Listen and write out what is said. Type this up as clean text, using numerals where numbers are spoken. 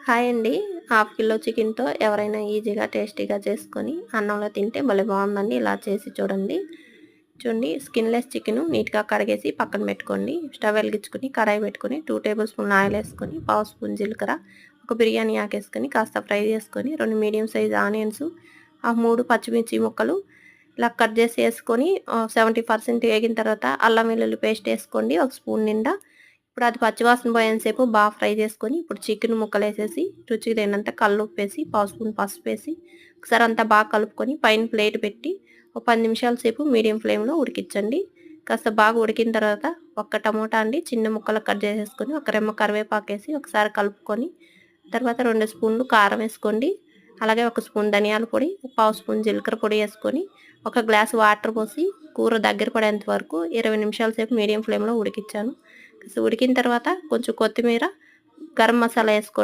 Hi అండి. Half kilo చికెన్‌తో ఎవరైనా ఈజీగా, టేస్టీగా చేసుకొని అన్నంలో తింటే భలే బావుందండి. ఇలా చేసి చూడండి. చూడండి స్కిన్‌లెస్ చికెను నీట్‌గా కడిగేసి పక్కన పెట్టుకోండి. స్టవ్ వెలిగించుకొని, కడాయి పెట్టుకొని 2 టేబుల్ స్పూన్ల ఆయిల్ ఏసుకొని, పావు స్పూన్ జీలకర్ర, ఒక బిర్యానీ ఆకేసుకొని కాస్త ఫ్రై చేసుకొని, 2 మీడియం సైజ్ ఆనియన్స్, 3 పచ్చిమిర్చి ముక్కలు ఇలా కట్ చేసి ఏసుకొని 70% ఏగిన తర్వాత అల్లం వెల్లుల్లి పేస్ట్ ఏసుకోండి ఒక స్పూన్ నిండా. ఇప్పుడు అది పచ్చివాసన పోయేంతసేపు బాగా ఫ్రై చేసుకొని, ఇప్పుడు చికెన్ ముక్కలేసేసి, రుచికి తగినంత కల్లుప్పేసి, పావు స్పూన్ పసుపేసి, ఒకసారి అంతా బాగా కలుపుకొని పైన ప్లేట్ పెట్టి, ఒక 10 నిమిషాల సేపు మీడియం ఫ్లేమ్‌లో ఉడికించండి. కాస్త బాగా ఉడికిన తర్వాత ఒక్క టమోటా అండి చిన్న ముక్కలు కట్ చేసేసుకొని, ఒక రెమ్మ కరివేపాకేసి ఒకసారి కలుపుకొని, తర్వాత 2 స్పూన్లు కారం వేసుకోండి. అలాగే ఒక స్పూన్ ధనియాల పొడి, పావు స్పూన్ జీలకర్ర పొడి వేసుకొని, ఒక గ్లాస్ వాటర్ పోసి కూర దగ్గర పడేంత వరకు 20 నిమిషాల సేపు మీడియం ఫ్లేమ్‌లో ఉడికించాను. ఉడికిన తర్వాత కొంచెం కొత్తిమీర, గరం మసాలా ఏసుకోండి.